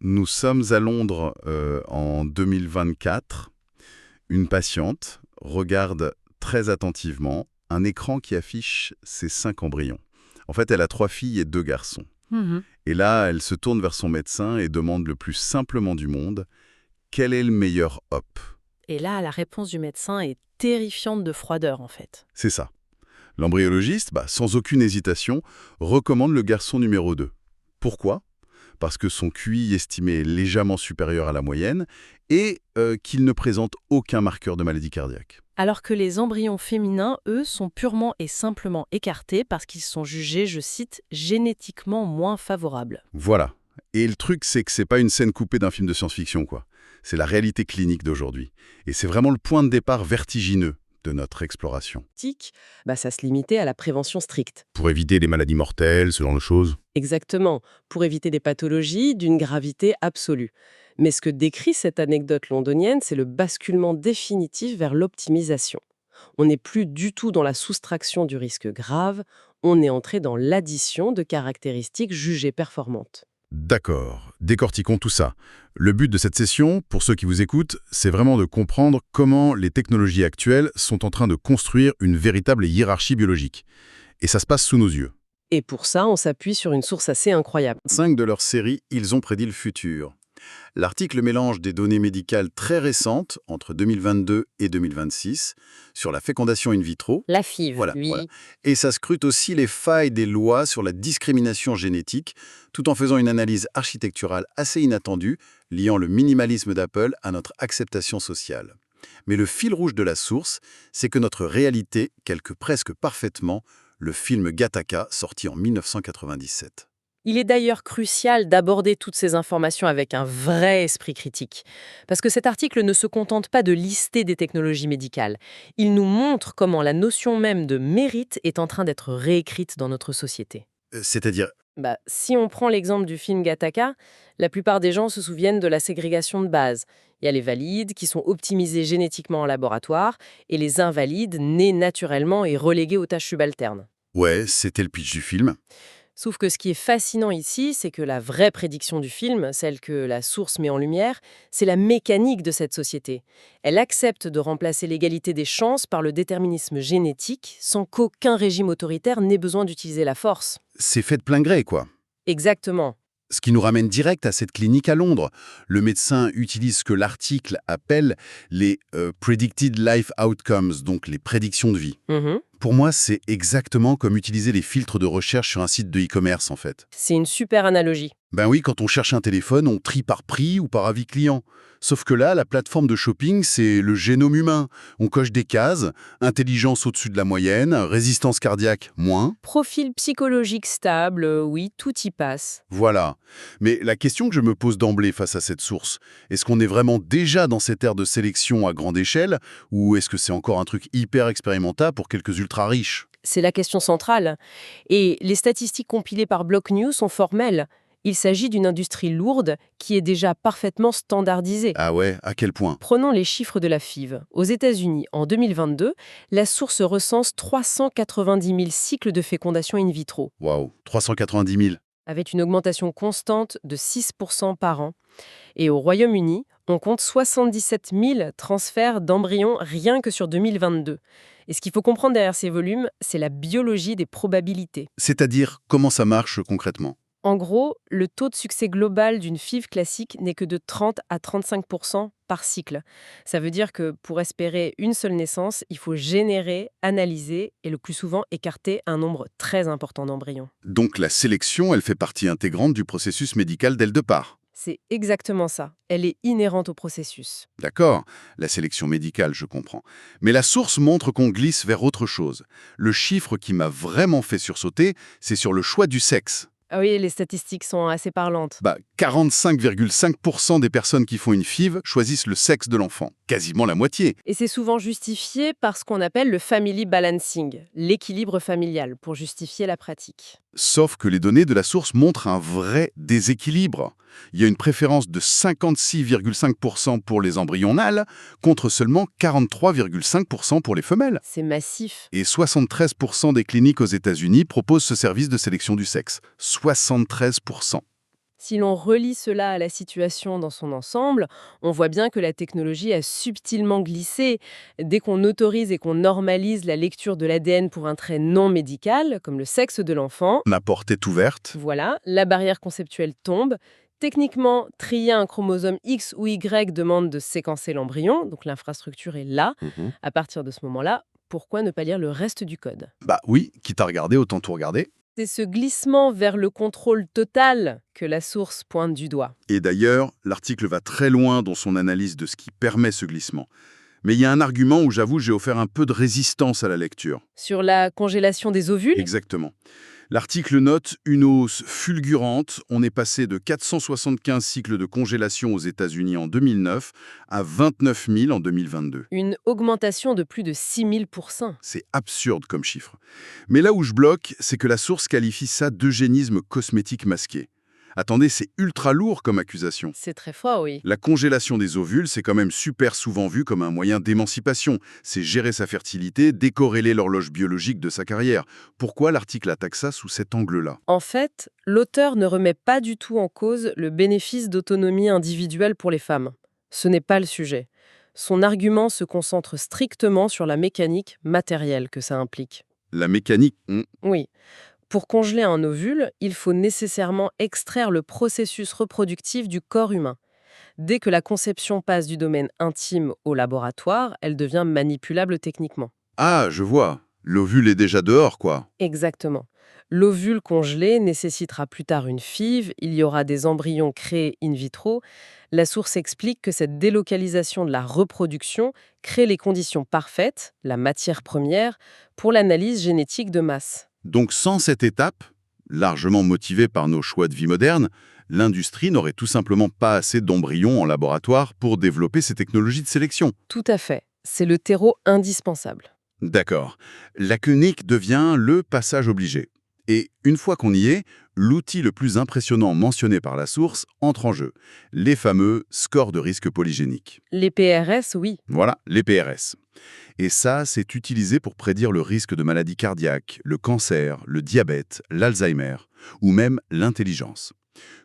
Nous sommes à Londres en 2024. Une patiente regarde très attentivement un écran qui affiche ses 5 embryons. En fait, elle a 3 filles et 2 garçons. Mhm. Et là, elle se tourne vers son médecin et demande le plus simplement du monde, quel est le meilleur OP? Et là, la réponse du médecin est terrifiante de froideur, en fait. C'est ça. L'embryologiste, sans aucune hésitation, recommande le garçon numéro 2. Pourquoi? Parce que son QI estimé est légèrement supérieur à la moyenne et qu'il ne présente aucun marqueur de maladie cardiaque. Alors que les embryons féminins, eux, sont purement et simplement écartés parce qu'ils sont jugés, je cite, génétiquement moins favorables. Voilà. Et le truc, c'est que c'est pas une scène coupée d'un film de science-fiction, quoi. C'est la réalité clinique d'aujourd'hui. Et c'est vraiment le point de départ vertigineux de notre exploration. Ça se limitait à la prévention stricte. Pour éviter les maladies mortelles, ce genre de choses. Exactement, pour éviter des pathologies d'une gravité absolue. Mais ce que décrit cette anecdote londonienne, c'est le basculement définitif vers l'optimisation. On n'est plus du tout dans la soustraction du risque grave, on est entré dans l'addition de caractéristiques jugées performantes. D'accord, décortiquons tout ça. Le but de cette session, pour ceux qui vous écoutent, c'est vraiment de comprendre comment les technologies actuelles sont en train de construire une véritable hiérarchie biologique. Et ça se passe sous nos yeux. Et pour ça, on s'appuie sur une source assez incroyable. 5 de leur série Ils ont prédit le futur. L'article mélange des données médicales très récentes, entre 2022 et 2026, sur la fécondation in vitro. La FIV, Voilà. Et ça scrute aussi les failles des lois sur la discrimination génétique, tout en faisant une analyse architecturale assez inattendue, liant le minimalisme d'Apple à notre acceptation sociale. Mais le fil rouge de la source, c'est que notre réalité calque presque parfaitement le film Gattaca, sorti en 1997. Il est d'ailleurs crucial d'aborder toutes ces informations avec un vrai esprit critique. Parce que cet article ne se contente pas de lister des technologies médicales. Il nous montre comment la notion même de mérite est en train d'être réécrite dans notre société. C'est-à-dire, Si on prend l'exemple du film Gattaca, la plupart des gens se souviennent de la ségrégation de base. Il y a les valides qui sont optimisés génétiquement en laboratoire et les invalides nés naturellement et relégués aux tâches subalternes. ouais, c'était le pitch du film. Sauf que ce qui est fascinant ici, c'est que la vraie prédiction du film, celle que la source met en lumière, c'est la mécanique de cette société. Elle accepte de remplacer l'égalité des chances par le déterminisme génétique sans qu'aucun régime autoritaire n'ait besoin d'utiliser la force. C'est fait de plein gré, quoi. Exactement. Ce qui nous ramène direct à cette clinique à Londres. Le médecin utilise ce que l'article appelle les Predicted Life Outcomes, donc les prédictions de vie. Mhm. Pour moi, c'est exactement comme utiliser les filtres de recherche sur un site de e-commerce, en fait. C'est une super analogie. Ben oui, quand on cherche un téléphone, on trie par prix ou par avis client. Sauf que là, la plateforme de shopping, c'est le génome humain. On coche des cases, intelligence au-dessus de la moyenne, résistance cardiaque moins. Profil psychologique stable, oui, tout y passe. Voilà. Mais la question que je me pose d'emblée face à cette source, est-ce qu'on est vraiment déjà dans cette ère de sélection à grande échelle, ou est-ce que c'est encore un truc hyper expérimental pour quelques ultra riches? C'est la question centrale. Et les statistiques compilées par Block News sont formelles. Il s'agit d'une industrie lourde qui est déjà parfaitement standardisée. Ah ouais, à quel point? Prenons les chiffres de la FIV. Aux États-Unis, en 2022, la source recense 390 000 cycles de fécondation in vitro, Waouh, 390 000. avec une augmentation constante de 6% par an. Et au Royaume-Uni, on compte 77 000 transferts d'embryons rien que sur 2022. Et ce qu'il faut comprendre derrière ces volumes, c'est la biologie des probabilités. C'est-à-dire, comment ça marche concrètement? En gros, le taux de succès global d'une FIV classique n'est que de 30 à 35% par cycle. Ça veut dire que pour espérer une seule naissance, il faut générer, analyser et le plus souvent écarter un nombre très important d'embryons. Donc la sélection, elle fait partie intégrante du processus médical dès le départ. C'est exactement ça. Elle est inhérente au processus. D'accord, la sélection médicale, je comprends. Mais la source montre qu'on glisse vers autre chose. Le chiffre qui m'a vraiment fait sursauter, c'est sur le choix du sexe. Ah oui, les statistiques sont assez parlantes. 45,5% des personnes qui font une FIV choisissent le sexe de l'enfant. Quasiment la moitié. Et c'est souvent justifié par ce qu'on appelle le family balancing, l'équilibre familial, pour justifier la pratique. Sauf que les données de la source montrent un vrai déséquilibre. Il y a une préférence de 56,5% pour les embryonales contre seulement 43,5% pour les femelles. C'est massif. Et 73% des cliniques aux États-Unis proposent ce service de sélection du sexe. 73%. Si l'on relie cela à la situation dans son ensemble, on voit bien que la technologie a subtilement glissé. Dès qu'on autorise et qu'on normalise la lecture de l'ADN pour un trait non médical, comme le sexe de l'enfant, La porte est ouverte. voilà, la barrière conceptuelle tombe. Techniquement, trier un chromosome X ou Y demande de séquencer l'embryon, donc l'infrastructure est là. À partir de ce moment-là, pourquoi ne pas lire le reste du code? Bah oui, quitte à regarder, autant tout regarder. C'est ce glissement vers le contrôle total que la source pointe du doigt. Et d'ailleurs, l'article va très loin dans son analyse de ce qui permet ce glissement. Mais il y a un argument où j'avoue j'ai offert un peu de résistance à la lecture. Sur la congélation des ovules, Exactement. L'article note une hausse fulgurante. On est passé de 475 cycles de congélation aux États-Unis en 2009 à 29 000 en 2022. une augmentation de plus de 6000%. C'est absurde comme chiffre. Mais là où je bloque, c'est que la source qualifie ça d'eugénisme cosmétique masqué. Attendez, c'est ultra lourd comme accusation. C'est très fort, oui. La congélation des ovules, c'est quand même super souvent vu comme un moyen d'émancipation. C'est gérer sa fertilité, décorréler l'horloge biologique de sa carrière. Pourquoi l'article attaque ça sous cet angle-là? En fait, l'auteur ne remet pas du tout en cause le bénéfice d'autonomie individuelle pour les femmes. Ce n'est pas le sujet. Son argument se concentre strictement sur la mécanique matérielle que ça implique. La mécanique, Oui. Pour congeler un ovule, il faut nécessairement extraire le processus reproductif du corps humain. Dès que la conception passe du domaine intime au laboratoire, elle devient manipulable techniquement. Ah, je vois. L'ovule est déjà dehors, quoi. Exactement. L'ovule congelé nécessitera plus tard une FIV, il y aura des embryons créés in vitro. La source explique que cette délocalisation de la reproduction crée les conditions parfaites, la matière première, pour l'analyse génétique de masse. Donc sans cette étape, largement motivée par nos choix de vie modernes, l'industrie n'aurait tout simplement pas assez d'embryons en laboratoire pour développer ces technologies de sélection. Tout à fait. C'est le terreau indispensable. D'accord. La clinique devient le passage obligé. Et une fois qu'on y est, l'outil le plus impressionnant mentionné par la source entre en jeu. Les fameux scores de risque polygénique. Les PRS, oui. Voilà, les PRS. Et ça, c'est utilisé pour prédire le risque de maladies cardiaques, le cancer, le diabète, l'Alzheimer, ou même l'intelligence.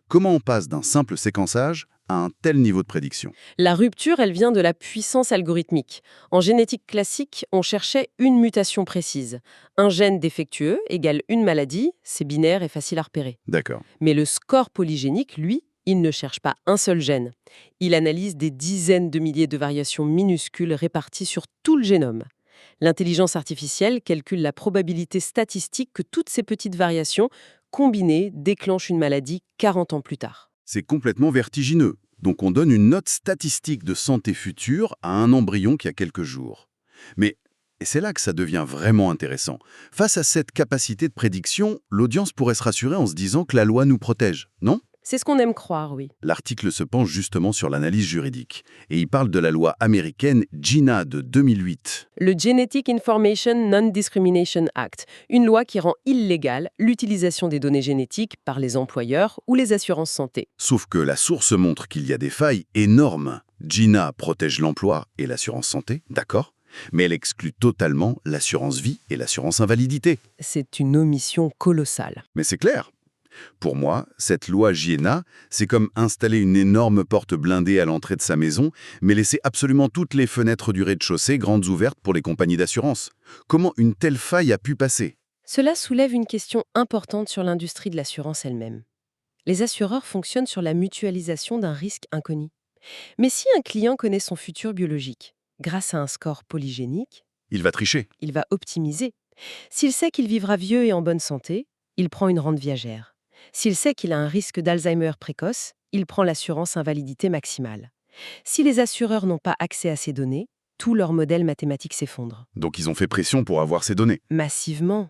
Comment on passe d'un simple séquençage à un tel niveau de prédiction? La rupture, elle vient de la puissance algorithmique. En génétique classique, on cherchait une mutation précise. Un gène défectueux égale une maladie, c'est binaire et facile à repérer. D'accord. Mais le score polygénique, lui, il ne cherche pas un seul gène. Il analyse des dizaines de milliers de variations minuscules réparties sur tout le génome. L'intelligence artificielle calcule la probabilité statistique que toutes ces petites variations, combinées, déclenchent une maladie 40 ans plus tard. C'est complètement vertigineux. Donc on donne une note statistique de santé future à un embryon qui a quelques jours. Mais, et c'est là que ça devient vraiment intéressant, face à cette capacité de prédiction, l'audience pourrait se rassurer en se disant que la loi nous protège, non? C'est ce qu'on aime croire, oui. L'article se penche justement sur l'analyse juridique. Et il parle de la loi américaine GINA de 2008. Le Genetic Information Non-Discrimination Act, une loi qui rend illégale l'utilisation des données génétiques par les employeurs ou les assurances santé. Sauf que la source montre qu'il y a des failles énormes. GINA protège l'emploi et l'assurance santé, d'accord, mais elle exclut totalement l'assurance vie et l'assurance invalidité. C'est une omission colossale. Mais c'est clair. Pour moi, cette loi GINA, c'est comme installer une énorme porte blindée à l'entrée de sa maison, mais laisser absolument toutes les fenêtres du rez-de-chaussée grandes ouvertes pour les compagnies d'assurance. Comment une telle faille a pu passer? Cela soulève une question importante sur l'industrie de l'assurance elle-même. Les assureurs fonctionnent sur la mutualisation d'un risque inconnu. Mais si un client connaît son futur biologique, grâce à un score polygénique, Il va tricher. il va optimiser. S'il sait qu'il vivra vieux et en bonne santé, il prend une rente viagère. S'il sait qu'il a un risque d'Alzheimer précoce, il prend l'assurance invalidité maximale. Si les assureurs n'ont pas accès à ces données, tout leur modèle mathématique s'effondre. Donc ils ont fait pression pour avoir ces données. Massivement.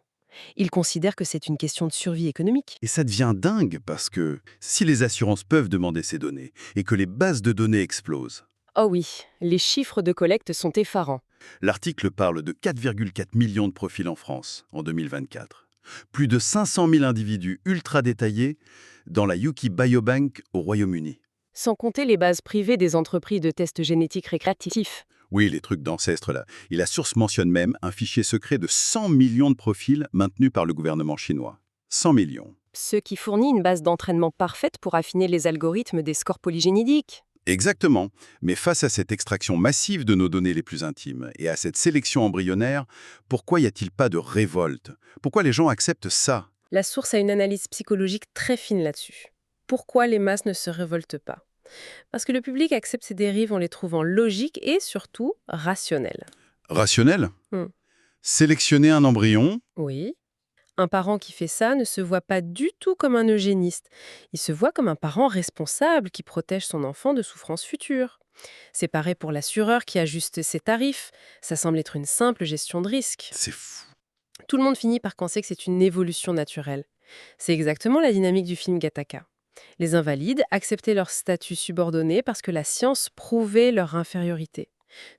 Ils considèrent que c'est une question de survie économique. Et ça devient dingue parce que si les assurances peuvent demander ces données et que les bases de données explosent, Oh oui, les chiffres de collecte sont effarants. l'article parle de 4,4 millions de profils en France en 2024. Plus de 500 000 individus ultra détaillés dans la UK Biobank au Royaume-Uni. Sans compter les bases privées des entreprises de tests génétiques récréatifs. Oui, les trucs d'ancêtres là. Et la source mentionne même un fichier secret de 100 millions de profils maintenus par le gouvernement chinois. 100 millions. ce qui fournit une base d'entraînement parfaite pour affiner les algorithmes des scores polygénidiques. Exactement. Mais face à cette extraction massive de nos données les plus intimes et à cette sélection embryonnaire, pourquoi y a-t-il pas de révolte? Pourquoi les gens acceptent ça? La source a une analyse psychologique très fine là-dessus. Pourquoi les masses ne se révoltent pas? Parce que le public accepte ces dérives en les trouvant logiques et surtout rationnelles. Rationnel? Hmm. Sélectionner un embryon? Oui. Un parent qui fait ça ne se voit pas du tout comme un eugéniste. Il se voit comme un parent responsable qui protège son enfant de souffrances futures. C'est pareil pour l'assureur qui ajuste ses tarifs. Ça semble être une simple gestion de risque. C'est fou. Tout le monde finit par penser que c'est une évolution naturelle. C'est exactement la dynamique du film Gattaca. Les invalides acceptaient leur statut subordonné parce que la science prouvait leur infériorité.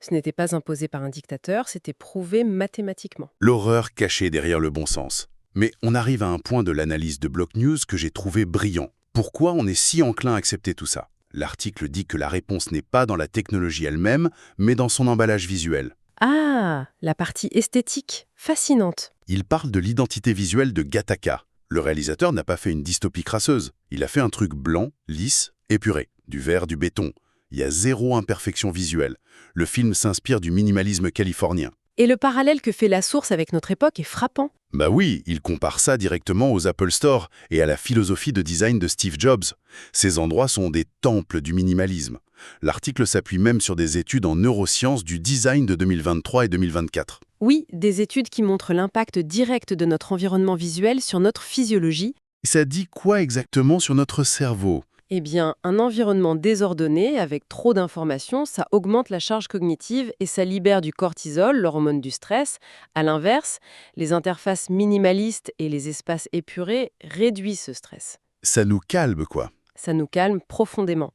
Ce n'était pas imposé par un dictateur, c'était prouvé mathématiquement. L'horreur cachée derrière le bon sens. Mais on arrive à un point de l'analyse de Block News que j'ai trouvé brillant. Pourquoi on est si enclin à accepter tout ça? L'article dit que la réponse n'est pas dans la technologie elle-même, mais dans son emballage visuel. Ah, la partie esthétique, fascinante. Il parle de l'identité visuelle de Gattaca. Le réalisateur n'a pas fait une dystopie crasseuse. Il a fait un truc blanc, lisse, épuré. Du verre, du béton. Il y a zéro imperfection visuelle. Le film s'inspire du minimalisme californien. Et le parallèle que fait la source avec notre époque est frappant. Bah oui, il compare ça directement aux Apple Store et à la philosophie de design de Steve Jobs. Ces endroits sont des temples du minimalisme. L'article s'appuie même sur des études en neurosciences du design de 2023 et 2024. Oui, des études qui montrent l'impact direct de notre environnement visuel sur notre physiologie. Ça dit quoi exactement sur notre cerveau? Eh bien, un environnement désordonné, avec trop d'informations, ça augmente la charge cognitive et ça libère du cortisol, l'hormone du stress. À l'inverse, les interfaces minimalistes et les espaces épurés réduisent ce stress. Ça nous calme, quoi. Ça nous calme profondément.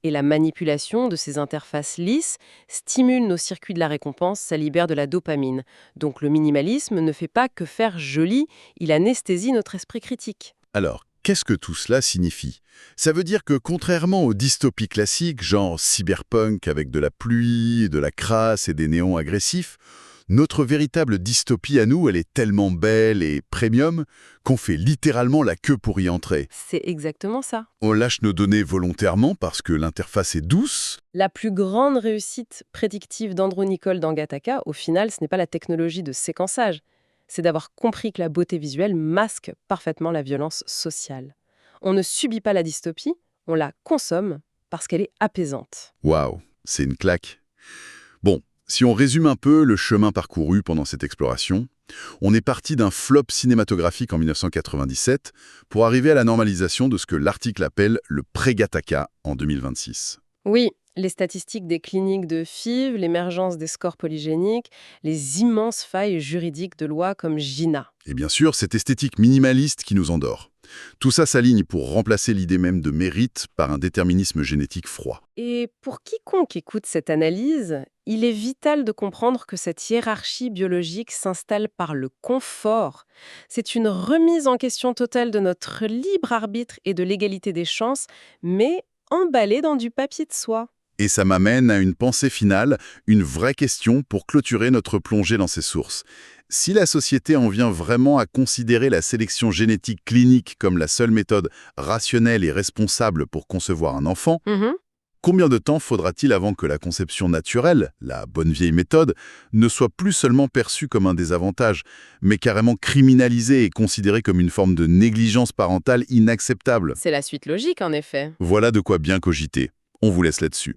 Et la manipulation de ces interfaces lisses stimule nos circuits de la récompense, ça libère de la dopamine. Donc le minimalisme ne fait pas que faire joli, il anesthésie notre esprit critique. Alors, qu'est-ce que tout cela signifie? Ça veut dire que contrairement aux dystopies classiques, genre cyberpunk avec de la pluie, de la crasse et des néons agressifs, notre véritable dystopie à nous, elle est tellement belle et premium qu'on fait littéralement la queue pour y entrer. C'est exactement ça. On lâche nos données volontairement parce que l'interface est douce. La plus grande réussite prédictive d'Andrew Niccol dans Gattaca, au final, ce n'est pas la technologie de séquençage, c'est d'avoir compris que la beauté visuelle masque parfaitement la violence sociale. On ne subit pas la dystopie, on la consomme parce qu'elle est apaisante. Waouh, c'est une claque. Bon, si on résume un peu le chemin parcouru pendant cette exploration, on est parti d'un flop cinématographique en 1997 pour arriver à la normalisation de ce que l'article appelle le pré-Gattaca en 2026. Oui, les statistiques des cliniques de FIV, l'émergence des scores polygéniques, les immenses failles juridiques de lois comme GINA. Et bien sûr, cette esthétique minimaliste qui nous endort. Tout ça s'aligne pour remplacer l'idée même de mérite par un déterminisme génétique froid. Et pour quiconque écoute cette analyse, il est vital de comprendre que cette hiérarchie biologique s'installe par le confort. C'est une remise en question totale de notre libre arbitre et de l'égalité des chances, mais emballée dans du papier de soie. Et ça m'amène à une pensée finale, une vraie question pour clôturer notre plongée dans ces sources. Si la société en vient vraiment à considérer la sélection génétique clinique comme la seule méthode rationnelle et responsable pour concevoir un enfant, combien de temps faudra-t-il avant que la conception naturelle, la bonne vieille méthode, ne soit plus seulement perçue comme un désavantage, mais carrément criminalisée et considérée comme une forme de négligence parentale inacceptable? C'est la suite logique, en effet. Voilà de quoi bien cogiter. On vous laisse là-dessus.